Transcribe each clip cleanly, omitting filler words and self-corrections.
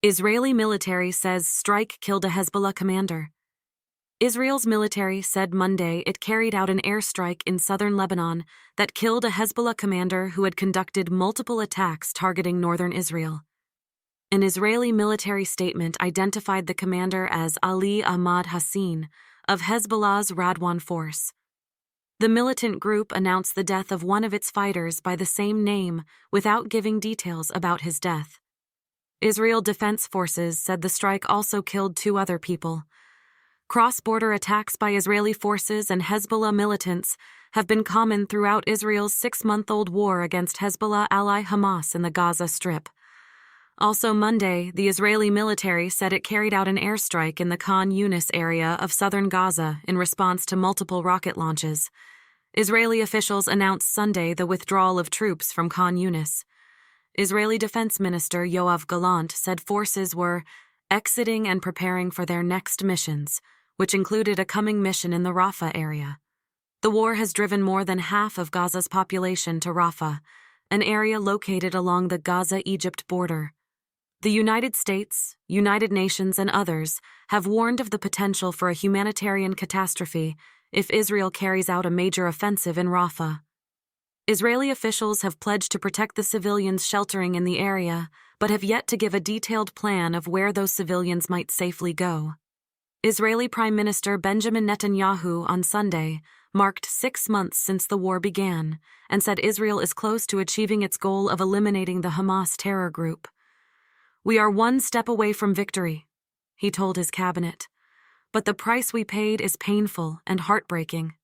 Israeli military says strike killed a Hezbollah commander. Israel's military said Monday it carried out an airstrike in southern Lebanon that killed a Hezbollah commander who had conducted multiple attacks targeting northern Israel. An Israeli military statement identified the commander as Ali Ahmad Hassin of Hezbollah's Radwan force. The militant group announced the death of one of its fighters by the same name without giving details about his death. Israel Defense Forces said the strike also killed 2 other people. Cross-border attacks by Israeli forces and Hezbollah militants have been common throughout Israel's 6-month-old war against Hezbollah ally Hamas in the Gaza Strip. Also Monday, the Israeli military said it carried out an airstrike in the Khan Younis area of southern Gaza in response to multiple rocket launches. Israeli officials announced Sunday the withdrawal of troops from Khan Younis. Israeli Defense Minister Yoav Gallant said forces were exiting and preparing for their next missions, which included a coming mission in the Rafah area. The war has driven more than half of Gaza's population to Rafah, an area located along the Gaza-Egypt border. The United States, United Nations, and others have warned of the potential for a humanitarian catastrophe if Israel carries out a major offensive in Rafah. Israeli officials have pledged to protect the civilians sheltering in the area, but have yet to give a detailed plan of where those civilians might safely go. Israeli Prime Minister Benjamin Netanyahu on Sunday marked 6 months since the war began and said Israel is close to achieving its goal of eliminating the Hamas terror group. "We are 1 step away from victory," he told his cabinet, "but the price we paid is painful and heartbreaking."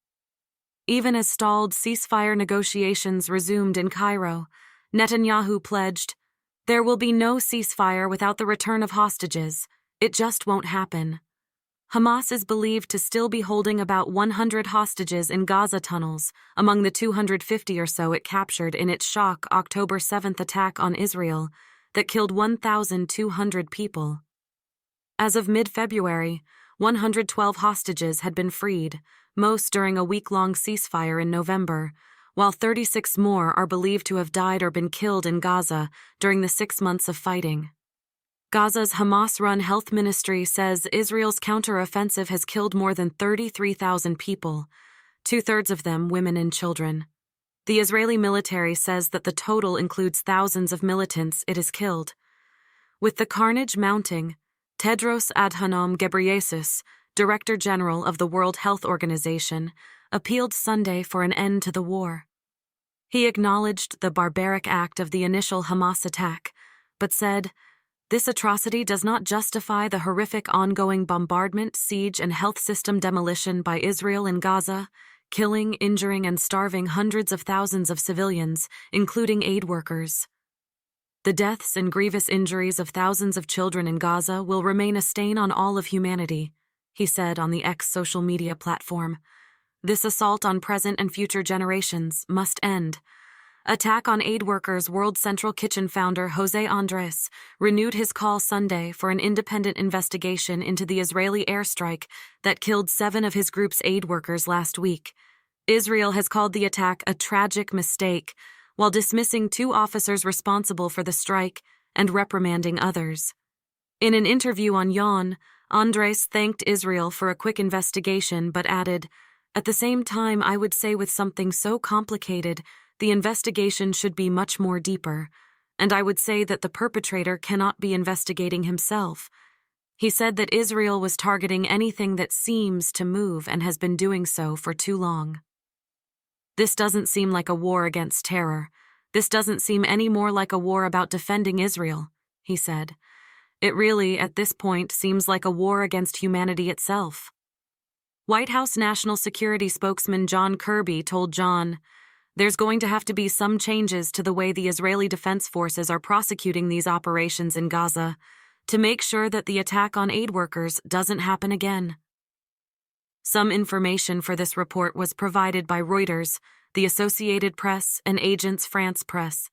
Even as stalled ceasefire negotiations resumed in Cairo, Netanyahu pledged, "There will be no ceasefire without the return of hostages. It just won't happen." Hamas is believed to still be holding about 100 hostages in Gaza tunnels, among the 250 or so it captured in its shock October 7th attack on Israel that killed 1,200 people. As of mid-February, 112 hostages had been freed, most during a week-long ceasefire in November, while 36 more are believed to have died or been killed in Gaza during the 6 months of fighting. Gaza's Hamas-run health ministry says Israel's counter-offensive has killed more than 33,000 people, 2/3 of them women and children. The Israeli military says that the total includes thousands of militants it has killed. With the carnage mounting, Tedros Adhanom Ghebreyesus, Director General of the World Health Organization, appealed Sunday for an end to the war. He acknowledged the barbaric act of the initial Hamas attack, but said, "This atrocity does not justify the horrific ongoing bombardment, siege, and health system demolition by Israel in Gaza, killing, injuring, and starving hundreds of thousands of civilians, including aid workers. The deaths and grievous injuries of thousands of children in Gaza will remain a stain on all of humanity," he said on the X social media platform. "This assault on present and future generations must end." Attack on aid workers. World Central Kitchen founder Jose Andres renewed his call Sunday for an independent investigation into the Israeli airstrike that killed 7 of his group's aid workers last week. Israel has called the attack a tragic mistake, while dismissing 2 officers responsible for the strike and reprimanding others. In an interview on Yon, Andres thanked Israel for a quick investigation but added, "At the same time, I would say with something so complicated, the investigation should be much more deeper, and I would say that the perpetrator cannot be investigating himself." He said that Israel was targeting anything that seems to move and has been doing so for too long. "This doesn't seem like a war against terror. This doesn't seem any more like a war about defending Israel," he said. "It really, at this point, seems like a war against humanity itself." White House National Security spokesman John Kirby told John, "There's going to have to be some changes to the way the Israeli Defense Forces are prosecuting these operations in Gaza to make sure that the attack on aid workers doesn't happen again." Some information for this report was provided by Reuters, the Associated Press, and Agence France Presse.